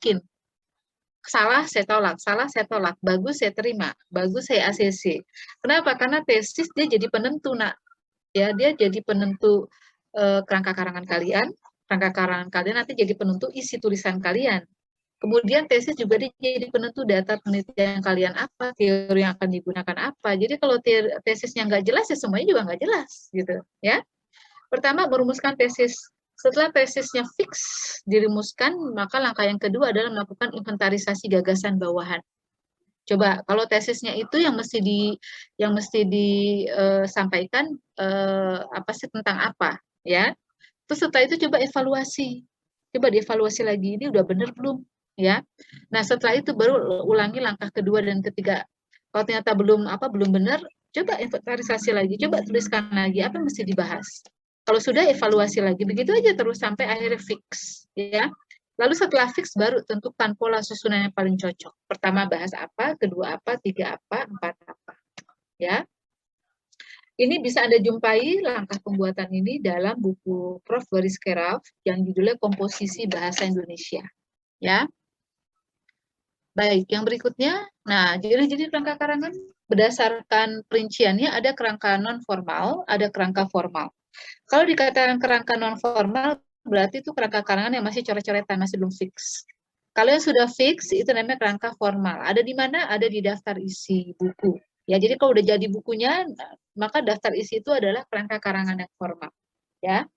yakin. Salah saya tolak, bagus saya terima, bagus saya ACC. Kenapa? Karena tesis dia jadi penentu, nak. Ya, dia jadi penentu kerangka karangan kalian. Kerangka karangan kalian nanti jadi penentu isi tulisan kalian. Kemudian tesis juga dia jadi penentu data penelitian kalian apa, teori yang akan digunakan apa. Jadi kalau tesisnya nggak jelas, ya semuanya juga nggak jelas, gitu. Ya. Pertama, merumuskan tesis. Setelah tesisnya fix dirumuskan, maka langkah yang kedua adalah melakukan inventarisasi gagasan bawahan. Coba kalau tesisnya itu yang mesti disampaikan apa sih, tentang apa, ya. Terus setelah itu coba evaluasi. Coba dievaluasi lagi, ini udah bener belum, ya. Nah, setelah itu baru ulangi langkah kedua dan ketiga. Kalau ternyata belum benar, coba inventarisasi lagi, coba tuliskan lagi apa yang mesti dibahas. Kalau sudah, evaluasi lagi, begitu aja terus sampai akhirnya fix, ya. Lalu setelah fix baru tentukan pola susunan yang paling cocok. Pertama bahas apa, kedua apa, tiga apa, empat apa, ya. Ini bisa Anda jumpai langkah pembuatan ini dalam buku Prof. Boris Keraf yang judulnya Komposisi Bahasa Indonesia, ya. Baik, yang berikutnya, nah, ciri-ciri kerangka karangan berdasarkan perinciannya ada kerangka non formal, ada kerangka formal. Kalau dikatakan kerangka non formal, berarti itu kerangka karangan yang masih coret-coretan, masih belum fix. Kalau yang sudah fix, itu namanya kerangka formal. Ada di mana? Ada di daftar isi buku. Ya, jadi kalau udah jadi bukunya, maka daftar isi itu adalah kerangka karangan yang formal. Ya.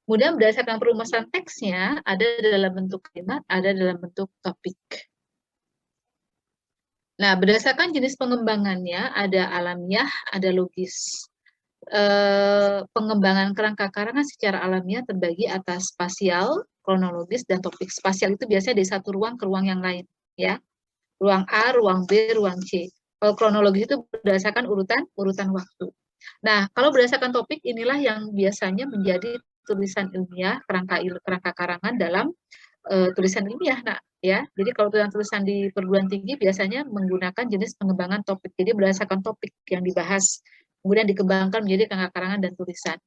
Kemudian berdasarkan perumusan teksnya, ada dalam bentuk kalimat, ada dalam bentuk topik. Nah, berdasarkan jenis pengembangannya, ada alamiah, ada logis. Pengembangan kerangka karangan secara alamiah terbagi atas spasial, kronologis, dan topik. Spasial itu biasanya dari satu ruang ke ruang yang lain, ya. Ruang A, ruang B, ruang C. Kalau kronologis itu berdasarkan urutan waktu. Nah, kalau berdasarkan topik, inilah yang biasanya menjadi tulisan ilmiah, kerangka karangan dalam tulisan ilmiah, nak, ya. Jadi kalau tulisan di perguruan tinggi biasanya menggunakan jenis pengembangan topik. Jadi berdasarkan topik yang dibahas, kemudian dikembangkan menjadi kerangka karangan dan tulisan.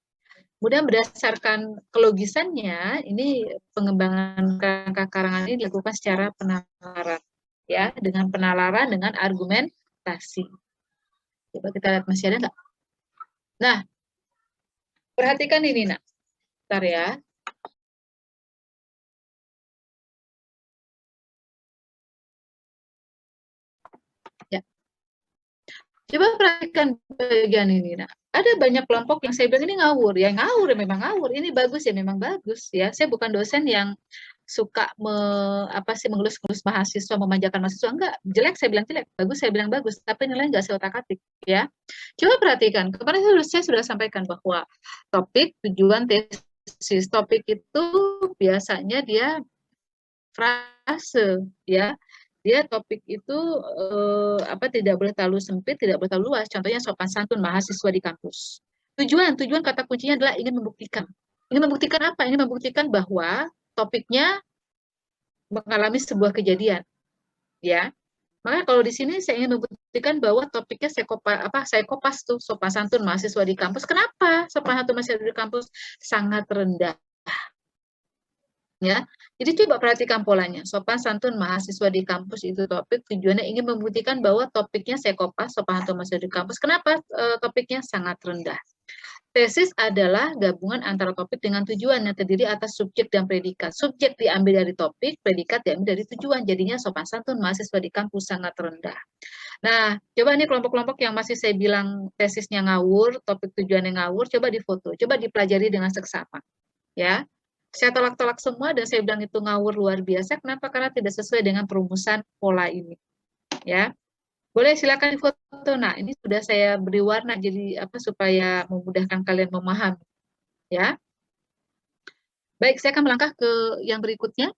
Kemudian berdasarkan kelogisannya, ini pengembangan kerangka karangan ini dilakukan secara penalaran, ya, dengan penalaran dengan argumentasi. Coba kita lihat masih ada nggak? Nah, perhatikan ini, nak. Bentar ya. Ya. Coba perhatikan bagian ini, nak. Ada banyak kelompok yang saya bilang ini ngawur, ya ngawur, ya memang ngawur. Ini bagus ya memang bagus, ya. Saya bukan dosen yang suka mengelus-elus mahasiswa, memanjakan mahasiswa. Enggak, jelek saya bilang jelek, bagus saya bilang bagus, tapi nilai enggak saya otak-atik, ya. Coba perhatikan, kemarin saya sudah sampaikan bahwa topik, tujuan, tesis. Topik itu biasanya dia frase, ya. Dia topik itu tidak boleh terlalu sempit, tidak boleh terlalu luas. Contohnya sopan santun mahasiswa di kampus. Tujuan kata kuncinya adalah ingin membuktikan. Ingin membuktikan apa? Ingin membuktikan bahwa topiknya mengalami sebuah kejadian, ya. Maka kalau di sini saya ingin membuktikan bahwa topiknya saya kopas tuh sopan santun mahasiswa di kampus. Kenapa sopan santun mahasiswa di kampus sangat rendah? Ya, jadi coba perhatikan polanya. Sopan santun mahasiswa di kampus itu topik tujuannya ingin membuktikan bahwa topiknya saya kopas sopan santun mahasiswa di kampus. Kenapa topiknya sangat rendah? Tesis adalah gabungan antara topik dengan tujuan yang terdiri atas subjek dan predikat. Subjek diambil dari topik, predikat diambil dari tujuan. Jadinya sopan santun mahasiswa di kampus sangat rendah. Nah, coba ini kelompok-kelompok yang masih saya bilang tesisnya ngawur, topik tujuannya ngawur, coba difoto, coba dipelajari dengan seksama. Ya, saya tolak-tolak semua dan saya bilang itu ngawur luar biasa. Kenapa? Karena tidak sesuai dengan perumusan pola ini. Ya. Boleh silakan foto. Nah, ini sudah saya beri warna jadi supaya memudahkan kalian memahami, ya. Baik, saya akan melangkah ke yang berikutnya.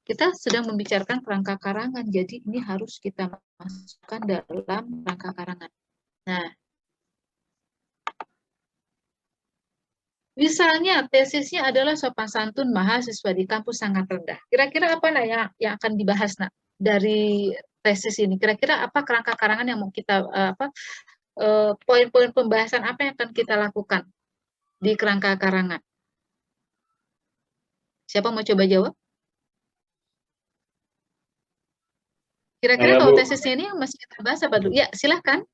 Kita sedang membicarakan kerangka karangan, jadi ini harus kita masukkan dalam kerangka karangan. Nah, misalnya tesisnya adalah sopan santun mahasiswa di kampus sangat rendah. Kira-kira apa yang akan dibahas, nak, dari tesis ini? Kira-kira apa kerangka karangan yang mau kita poin-poin pembahasan apa yang akan kita lakukan di kerangka karangan? Siapa mau coba jawab? Kira-kira kalau tesisnya ini yang masih kita bahas apa dulu? Ya, silahkan.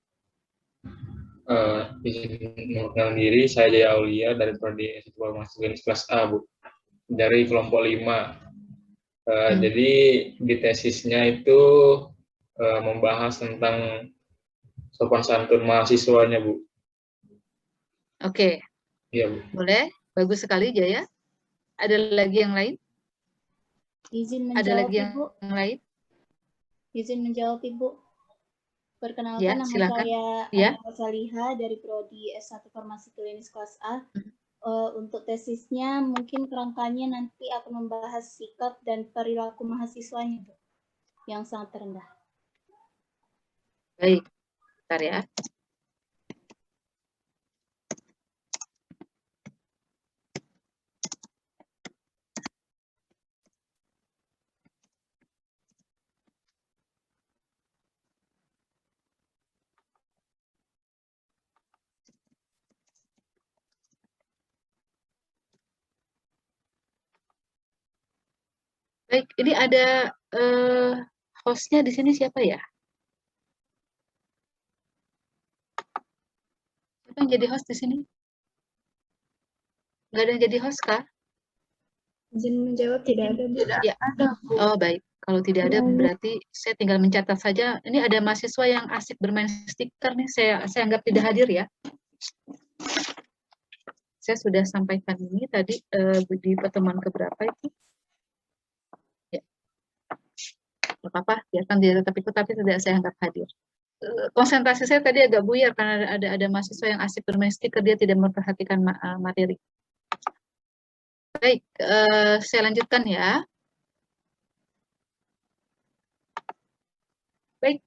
Mengenalkan diri, saya Jaya Aulia dari Prodi Informasi Klinis kelas A, Bu. Dari kelompok 5. Jadi di tesisnya itu membahas tentang sopan santun mahasiswanya, Bu. Oke. Iya, Bu. Boleh. Bagus sekali, Jaya. Ada lagi yang lain? Izin menjawab, ada lagi Ibu. Yang lain? Izin menjawab, Ibu. Perkenalkan, Ya, nama silakan. saya Ya. Anwar Saliha dari Prodi S1 Farmasi Klinis kelas A. Untuk tesisnya mungkin kerangkanya nanti akan membahas sikap dan perilaku mahasiswanya, Bu, yang sangat rendah. Baik, bentar ya. Baik, ini ada hostnya di sini siapa ya? Siapa yang jadi host di sini? Nggak ada yang jadi host, kah? Izin menjawab, tidak ada, Bu. Ya, ada. Oh, baik. Kalau tidak ada, berarti saya tinggal mencatat saja. Ini ada mahasiswa yang asik bermain stiker nih, saya anggap tidak hadir ya. Saya sudah sampaikan ini tadi di pertemuan keberapa itu. Ya. Tidak apa-apa, biarkan dia tetap ikut, tapi tidak saya anggap hadir. Konsentrasi saya tadi agak buyar karena ada mahasiswa yang asik bermain stiker, dia tidak memperhatikan materi. Baik, saya lanjutkan ya. Baik,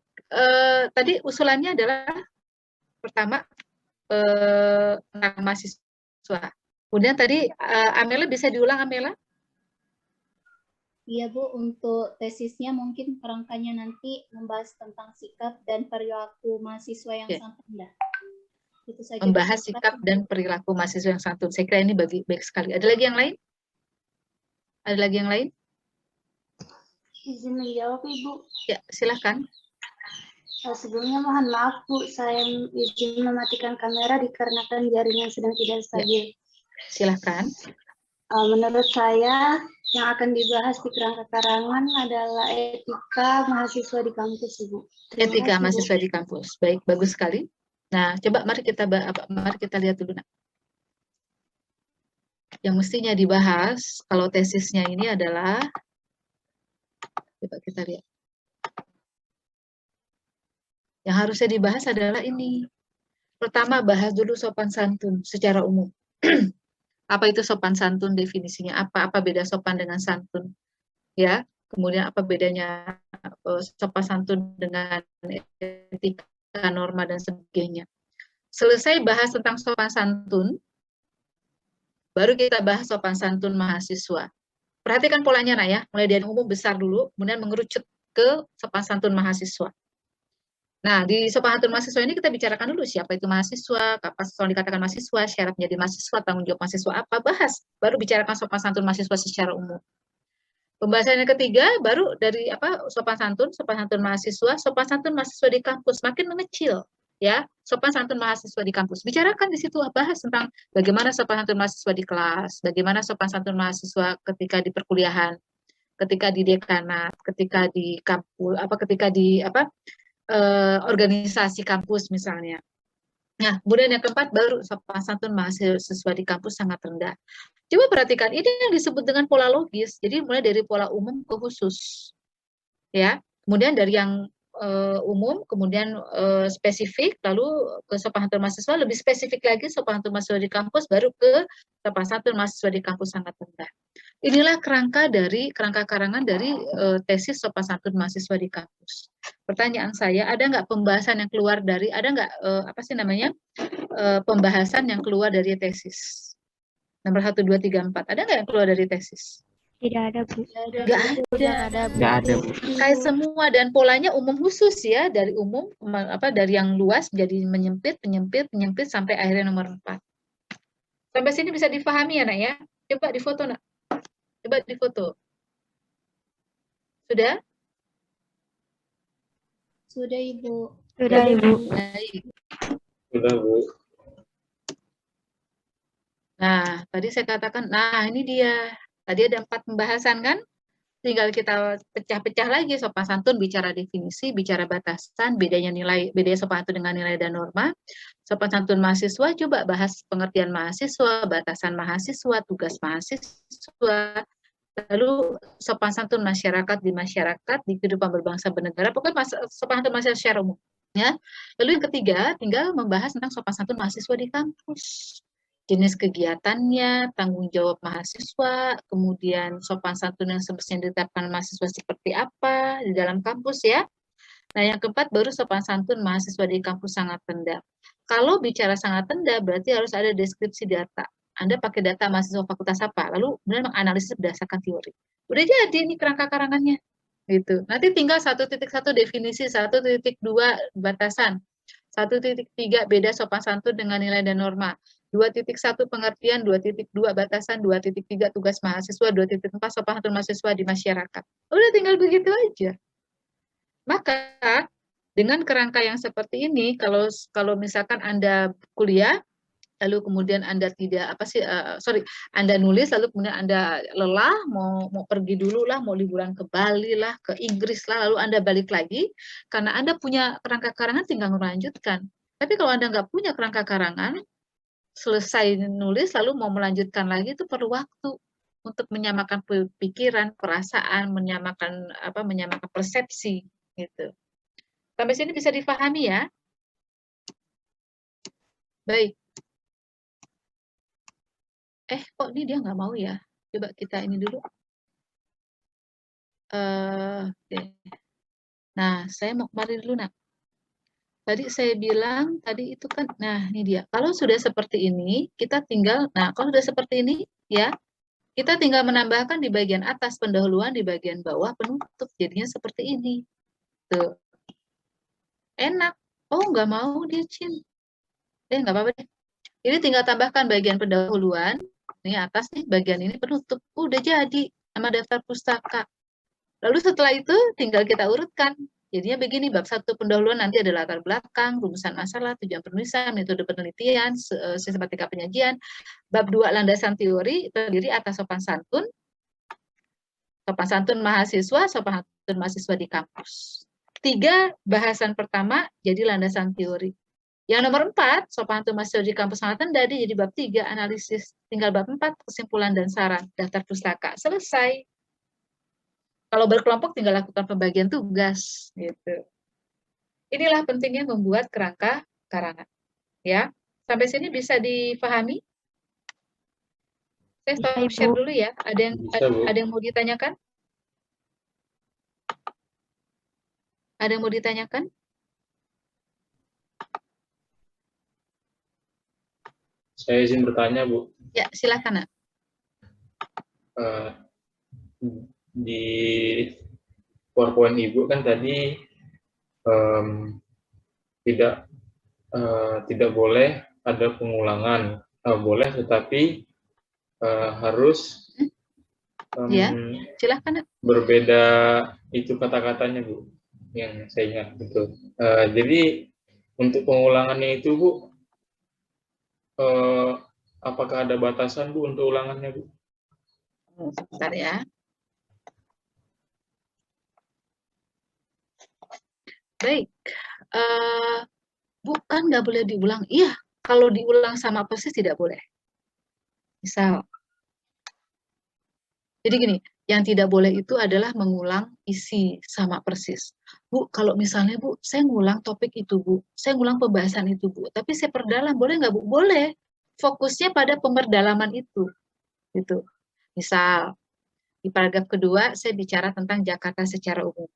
tadi usulannya adalah pertama tentang mahasiswa. Kemudian tadi Amela bisa diulang, Amela? Iya, Bu, untuk tesisnya mungkin kerangkanya nanti membahas tentang sikap dan perilaku mahasiswa yang sangat rendah. Itu saja. Membahas sikap dan perilaku mahasiswa yang santun. Saya kira ini baik sekali. Ada lagi yang lain? Ada lagi yang lain? Izin menjawab, Ibu. Ya, silakan. Sebelumnya mohon maaf, Bu, saya izin mematikan kamera dikarenakan jaringan sedang tidak stabil. Ya. Silakan. Menurut saya, yang akan dibahas di kerangka karangan adalah etika mahasiswa di kampus, Ibu. Etika mahasiswa di kampus. Baik, bagus sekali. Nah, coba mari kita lihat dulu. Nah. Yang mestinya dibahas kalau tesisnya ini adalah, coba kita lihat. Yang harusnya dibahas adalah ini. Pertama, bahas dulu sopan santun secara umum. Apa itu sopan santun, definisinya apa beda sopan dengan santun, ya. Kemudian apa bedanya sopan santun dengan etika, norma dan sebagainya. Selesai bahas tentang sopan santun, baru kita bahas sopan santun mahasiswa. Perhatikan polanya, Nak, ya. Mulai dari umum besar dulu, kemudian mengerucut ke sopan santun mahasiswa. Nah, di sopan santun mahasiswa ini kita bicarakan dulu siapa itu mahasiswa, kapan seseorang dikatakan mahasiswa, syarat menjadi mahasiswa, tanggung jawab mahasiswa apa, bahas. Baru bicarakan sopan santun mahasiswa secara umum. Pembahasan yang ketiga baru dari sopan santun mahasiswa di kampus makin mengecil, ya. Sopan santun mahasiswa di kampus. Bicarakan di situ, bahas tentang bagaimana sopan santun mahasiswa di kelas, bagaimana sopan santun mahasiswa ketika di perkuliahan, ketika di dekanat, ketika di kampus, ketika di organisasi kampus misalnya. Nah, kemudian yang keempat baru sopan santun mahasiswa di kampus sangat rendah. Coba perhatikan, ini yang disebut dengan pola logis. Jadi mulai dari pola umum ke khusus, ya. Kemudian dari yang umum, kemudian spesifik, lalu ke sopan santun mahasiswa lebih spesifik lagi sopan santun mahasiswa di kampus, baru ke sopan santun mahasiswa di kampus sangat rendah. Inilah kerangka karangan dari tesis sopan santun mahasiswa di kampus. Pertanyaan saya, ada nggak pembahasan yang keluar dari, ada nggak pembahasan yang keluar dari tesis? Nomor 1, 2, 3, 4. Ada nggak yang keluar dari tesis? Tidak ada, Bu. Nggak ada. Bu. Kayak semua, dan polanya umum khusus ya, dari umum dari yang luas menjadi menyempit sampai akhirnya nomor 4. Sampai sini bisa difahami ya, Nak, ya? Coba difoto, Nak. Coba difoto. Sudah? Sudah, Ibu. Sudah, Ibu. Baik. Sudah, Bu. Nah, tadi saya katakan, nah ini dia. Tadi ada 4 pembahasan kan? Tinggal kita pecah-pecah lagi sopan santun, bicara definisi, bicara batasan, bedanya sopan santun dengan nilai dan norma. Sopan santun mahasiswa, coba bahas pengertian mahasiswa, batasan mahasiswa, tugas mahasiswa. Lalu sopan santun masyarakat di masyarakat, di kehidupan berbangsa bernegara, pokoknya sopan santun masyarakat secara umum. Ya. Lalu yang ketiga, tinggal membahas tentang sopan santun mahasiswa di kampus. Jenis kegiatannya, tanggung jawab mahasiswa, kemudian sopan santun yang semestinya ditetapkan mahasiswa seperti apa di dalam kampus ya. Nah, yang keempat baru sopan santun mahasiswa di kampus sangat rendah. Kalau bicara sangat rendah, berarti harus ada deskripsi data. Anda pakai data mahasiswa fakultas apa, lalu kemudian menganalisis berdasarkan teori. Udah jadi ini kerangka karangannya. Gitu. Nanti tinggal 1.1 definisi, 1.2 batasan, 1.3 beda sopan santun dengan nilai dan norma, 2.1 pengertian, 2.2 batasan, 2.3 tugas mahasiswa, 2.4 sopan santun mahasiswa di masyarakat. Udah tinggal begitu aja. Maka dengan kerangka yang seperti ini, kalau misalkan Anda kuliah, lalu kemudian Anda Anda nulis, lalu kemudian Anda lelah, mau pergi dulu lah, mau liburan ke Bali lah, ke Inggris lah, lalu Anda balik lagi, karena Anda punya kerangka karangan tinggal melanjutkan. Tapi kalau Anda nggak punya kerangka karangan, selesai nulis, lalu mau melanjutkan lagi, itu perlu waktu untuk menyamakan pikiran, perasaan, menyamakan persepsi, gitu. Sampai sini bisa difahami ya? Baik. Kok ini dia nggak mau ya? Coba kita ini dulu. Oke. Nah, saya mau kembali dulu, nak. Tadi saya bilang, tadi itu kan, nah ini dia. Kalau sudah seperti ini, kita tinggal, nah kalau sudah seperti ini, ya, kita tinggal menambahkan di bagian atas pendahuluan, di bagian bawah penutup. Jadinya seperti ini. Tuh. Enak. Oh, nggak mau dia, Cin. Nggak apa-apa deh. Ini tinggal tambahkan bagian pendahuluan, ini atas nih, bagian ini penutup. Udah jadi nama daftar pustaka. Lalu setelah itu tinggal kita urutkan. Jadinya begini, bab 1 pendahuluan nanti ada latar belakang, rumusan masalah, tujuan penulisan, metode penelitian, sistematika penyajian. Bab 2 landasan teori, terdiri atas sopan santun mahasiswa, sopan santun mahasiswa di kampus. 3 bahasan pertama jadi landasan teori. Yang nomor 4, sopan santun mahasiswa di kampus sangat rendah, jadi bab 3 analisis. Tinggal bab 4 kesimpulan dan saran, daftar pustaka. Selesai. Kalau berkelompok tinggal lakukan pembagian tugas, gitu. Inilah pentingnya membuat kerangka karangan. Ya, sampai sini bisa difahami? Saya stop share dulu ya. Ada yang mau ditanyakan? Ada yang mau ditanyakan? Saya izin bertanya, Bu. Ya, silakan, nak. Di PowerPoint Ibu kan tadi tidak boleh ada pengulangan, boleh tetapi harus ya, silakan. Berbeda itu kata-katanya, Bu, yang saya ingat betul. Jadi untuk pengulangannya itu, Bu, apakah ada batasan, Bu, untuk ulangannya, Bu? Sebentar ya. Baik, bukan nggak boleh diulang. Iya, kalau diulang sama persis tidak boleh. Misal, jadi gini, yang tidak boleh itu adalah mengulang isi sama persis. Bu, kalau misalnya Bu, saya ngulang topik itu Bu, saya ngulang pembahasan itu Bu, tapi saya perdalam, boleh nggak Bu? Boleh. Fokusnya pada pemerdalaman itu. Gitu. Misal, di paragraf kedua saya bicara tentang Jakarta secara umum.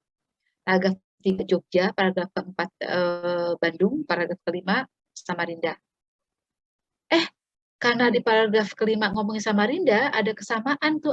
Paragraf 3 Jogja, paragraf keempat Bandung, paragraf kelima Samarinda. Karena di paragraf kelima ngomongin Samarinda, ada kesamaan tuh